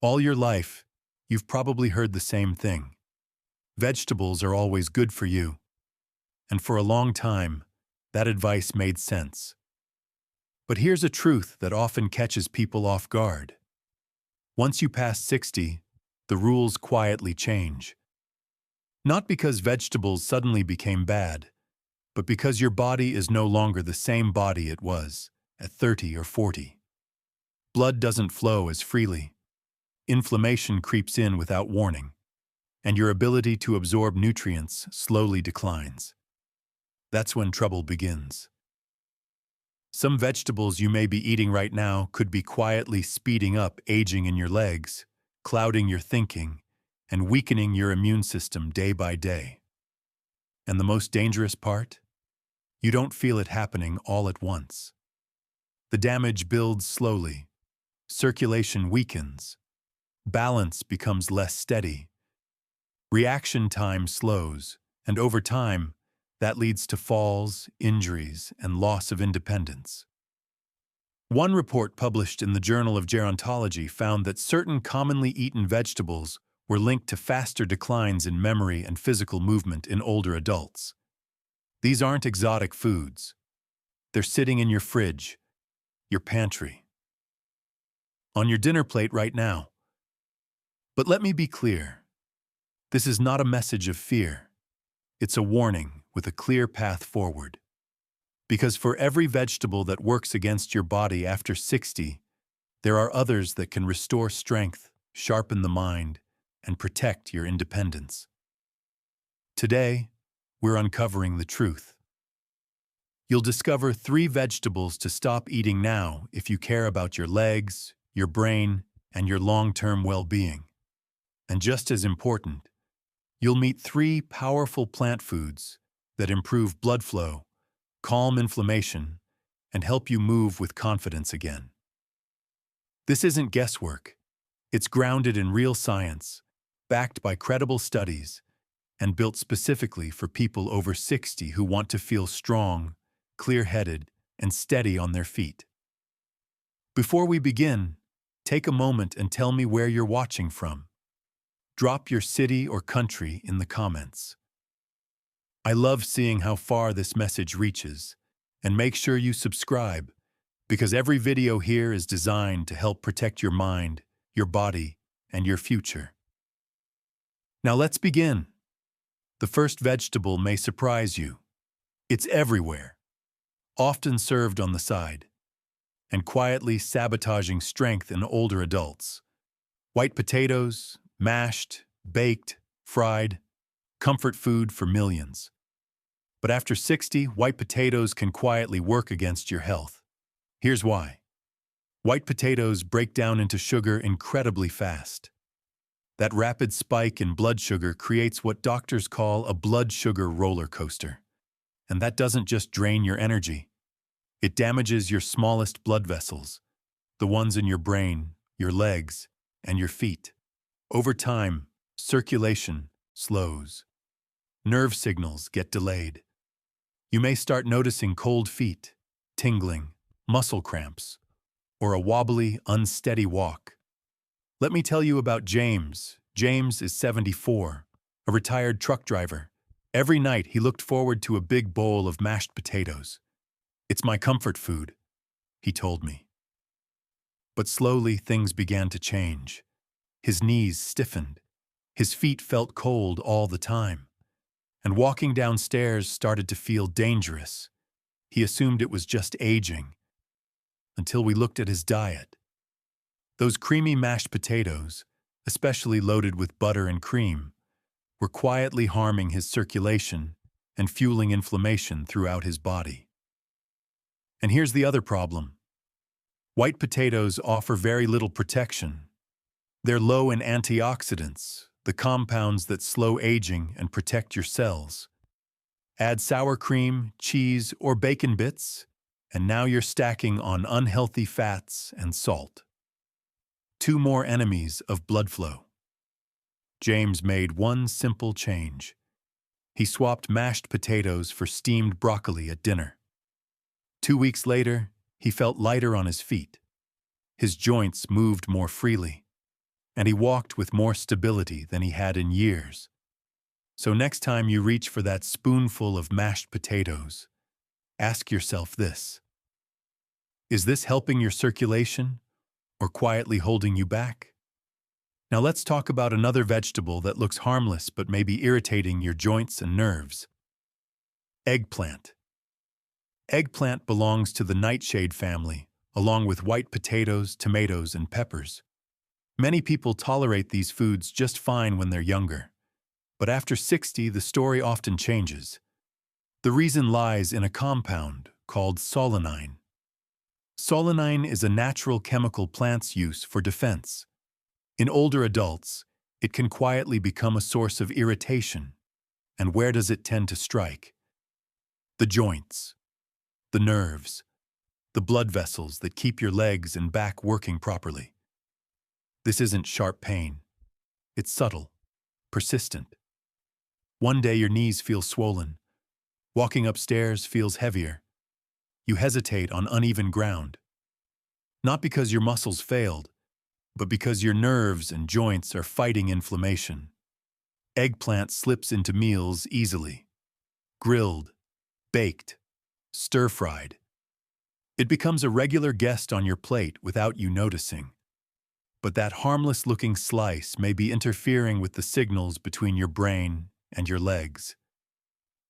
All your life, you've probably heard the same thing. Vegetables are always good for you. And for a long time, that advice made sense. But here's a truth that often catches people off guard. Once you pass 60, the rules quietly change. Not because vegetables suddenly became bad, but because your body is no longer the same body it was at 30 or 40. Blood doesn't flow as freely. Inflammation creeps in without warning, and your ability to absorb nutrients slowly declines. That's when trouble begins. Some vegetables you may be eating right now could be quietly speeding up aging in your legs, clouding your thinking, and weakening your immune system day by day. And the most dangerous part? You don't feel it happening all at once. The damage builds slowly. Circulation weakens. Balance becomes less steady. Reaction time slows, and over time, that leads to falls, injuries, and loss of independence. One report published in the Journal of Gerontology found that certain commonly eaten vegetables were linked to faster declines in memory and physical movement in older adults. These aren't exotic foods. They're sitting in your fridge, your pantry, on your dinner plate right now. But let me be clear. This is not a message of fear. It's a warning with a clear path forward. Because for every vegetable that works against your body after 60, there are others that can restore strength, sharpen the mind, and protect your independence. Today, we're uncovering the truth. You'll discover 3 vegetables to stop eating now if you care about your legs, your brain, and your long-term well-being. And just as important, you'll meet 3 powerful plant foods that improve blood flow, calm inflammation, and help you move with confidence again. This isn't guesswork. It's grounded in real science, backed by credible studies, and built specifically for people over 60 who want to feel strong, clear-headed, and steady on their feet. Before we begin, take a moment and tell me where you're watching from. Drop your city or country in the comments. I love seeing how far this message reaches, and make sure you subscribe, because every video here is designed to help protect your mind, your body, and your future. Now let's begin. The first vegetable may surprise you. It's everywhere, often served on the side, and quietly sabotaging strength in older adults. White potatoes, mashed, baked, fried, comfort food for millions. But after 60, white potatoes can quietly work against your health. Here's why. White potatoes break down into sugar incredibly fast. That rapid spike in blood sugar creates what doctors call a blood sugar roller coaster. And that doesn't just drain your energy. It damages your smallest blood vessels, the ones in your brain, your legs, and your feet. Over time, circulation slows. Nerve signals get delayed. You may start noticing cold feet, tingling, muscle cramps, or a wobbly, unsteady walk. Let me tell you about James. James is 74, a retired truck driver. Every night he looked forward to a big bowl of mashed potatoes. "It's my comfort food," he told me. But slowly things began to change. His knees stiffened. His feet felt cold all the time. And walking downstairs started to feel dangerous. He assumed it was just aging. Until we looked at his diet. Those creamy mashed potatoes, especially loaded with butter and cream, were quietly harming his circulation and fueling inflammation throughout his body. And here's the other problem. White potatoes offer very little protection. They're low in antioxidants, the compounds that slow aging and protect your cells. Add sour cream, cheese, or bacon bits, and now you're stacking on unhealthy fats and salt. 2 more enemies of blood flow. James made one simple change. He swapped mashed potatoes for steamed broccoli at dinner. 2 weeks later, he felt lighter on his feet. His joints moved more freely. and he walked with more stability than he had in years. So next time you reach for that spoonful of mashed potatoes, ask yourself this: is this helping your circulation or quietly holding you back? Now let's talk about another vegetable that looks harmless but may be irritating your joints and nerves. Eggplant. Eggplant belongs to the nightshade family, along with white potatoes, tomatoes, and peppers. Many people tolerate these foods just fine when they're younger. But after 60, the story often changes. The reason lies in a compound called solanine. Solanine is a natural chemical plants use for defense. In older adults, it can quietly become a source of irritation. And where does it tend to strike? The joints, the nerves, the blood vessels that keep your legs and back working properly. This isn't sharp pain. It's subtle, persistent. One day your knees feel swollen. Walking upstairs feels heavier. You hesitate on uneven ground. Not because your muscles failed, but because your nerves and joints are fighting inflammation. Eggplant slips into meals easily. Grilled, baked, stir-fried. It becomes a regular guest on your plate without you noticing. But that harmless-looking slice may be interfering with the signals between your brain and your legs.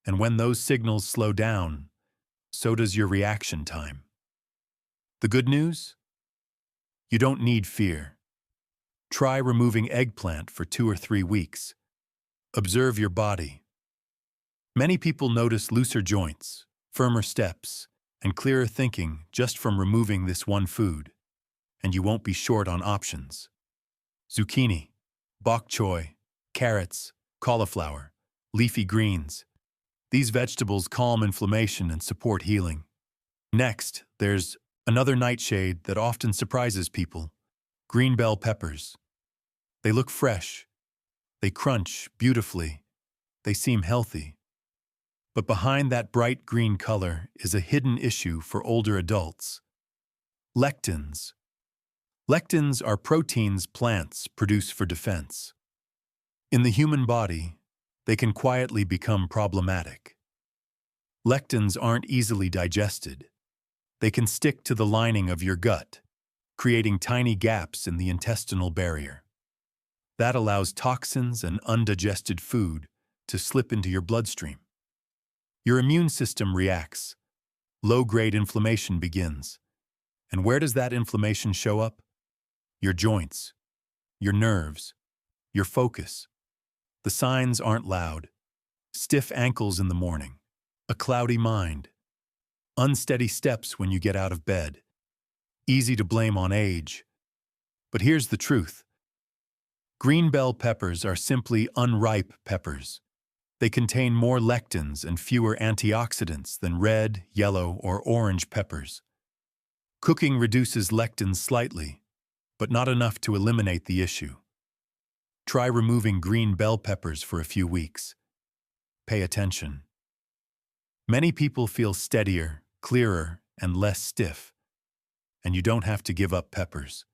And when those signals slow down, so does your reaction time. The good news? You don't need fear. Try removing eggplant for 2 or 3 weeks. Observe your body. Many people notice looser joints, firmer steps, and clearer thinking just from removing this one food. And you won't be short on options. Zucchini, bok choy, carrots, cauliflower, leafy greens. These vegetables calm inflammation and support healing. Next, there's another nightshade that often surprises people: green bell peppers. They look fresh. They crunch beautifully. They seem healthy. But behind that bright green color is a hidden issue for older adults: lectins. Lectins are proteins plants produce for defense. In the human body, they can quietly become problematic. Lectins aren't easily digested. They can stick to the lining of your gut, creating tiny gaps in the intestinal barrier. That allows toxins and undigested food to slip into your bloodstream. Your immune system reacts. Low-grade inflammation begins. And where does that inflammation show up? Your joints, your nerves, your focus. The signs aren't loud. Stiff ankles in the morning, a cloudy mind, unsteady steps when you get out of bed. Easy to blame on age. But here's the truth. Green bell peppers are simply unripe peppers. They contain more lectins and fewer antioxidants than red, yellow, or orange peppers. Cooking reduces lectins slightly, but not enough to eliminate the issue. Try removing green bell peppers for a few weeks. Pay attention. Many people feel steadier, clearer, and less stiff, and you don't have to give up peppers.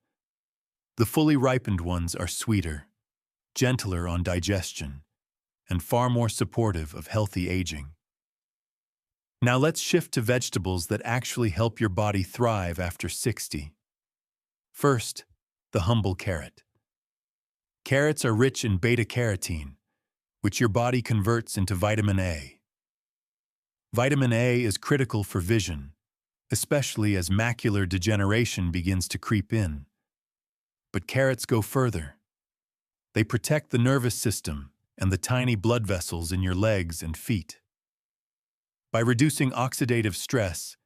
The fully ripened ones are sweeter, gentler on digestion, and far more supportive of healthy aging. Now let's shift to vegetables that actually help your body thrive after 60. First, the humble carrot. Carrots are rich in beta-carotene, which your body converts into vitamin A. Vitamin A is critical for vision, especially as macular degeneration begins to creep in. But carrots go further. They protect the nervous system and the tiny blood vessels in your legs and feet. By reducing oxidative stress,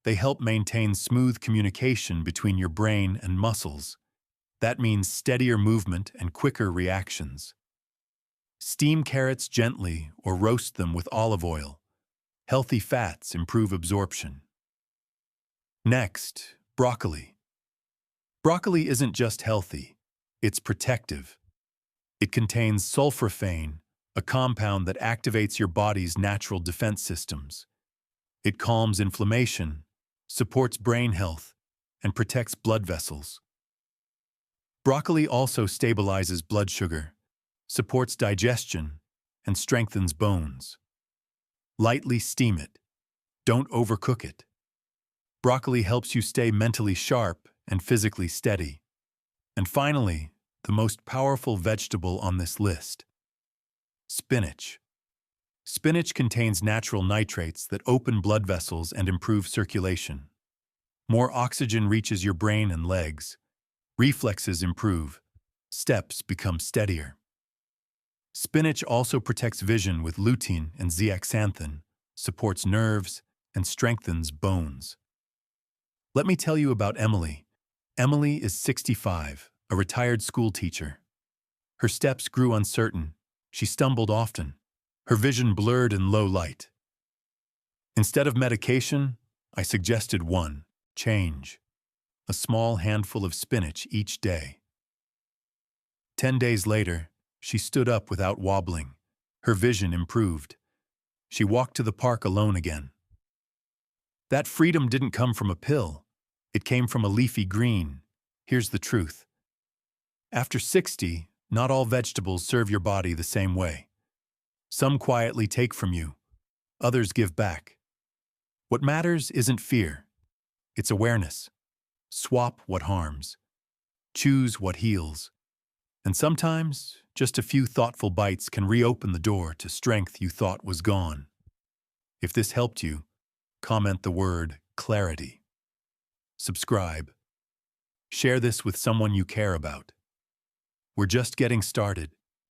they help maintain smooth communication between your brain and muscles. That means steadier movement and quicker reactions. Steam carrots gently or roast them with olive oil. Healthy fats improve absorption. Next, broccoli. Broccoli isn't just healthy, it's protective. It contains sulforaphane, a compound that activates your body's natural defense systems. It calms inflammation, supports brain health, and protects blood vessels. Broccoli also stabilizes blood sugar, supports digestion, and strengthens bones. Lightly steam it. Don't overcook it. Broccoli helps you stay mentally sharp and physically steady. And finally, the most powerful vegetable on this list: spinach. Spinach contains natural nitrates that open blood vessels and improve circulation. More oxygen reaches your brain and legs. Reflexes improve. Steps become steadier. Spinach also protects vision with lutein and zeaxanthin, supports nerves, and strengthens bones. Let me tell you about Emily. Emily is 65, a retired school teacher. Her steps grew uncertain. She stumbled often. Her vision blurred in low light. Instead of medication, I suggested one: change. A small handful of spinach each day. 10 days later, she stood up without wobbling. Her vision improved. She walked to the park alone again. That freedom didn't come from a pill. It came from a leafy green. Here's the truth. After 60, not all vegetables serve your body the same way. Some quietly take from you. Others give back. What matters isn't fear. It's awareness. Swap what harms. Choose what heals. And sometimes, just a few thoughtful bites can reopen the door to strength you thought was gone. If this helped you, comment the word clarity. Subscribe. Share this with someone you care about. We're just getting started.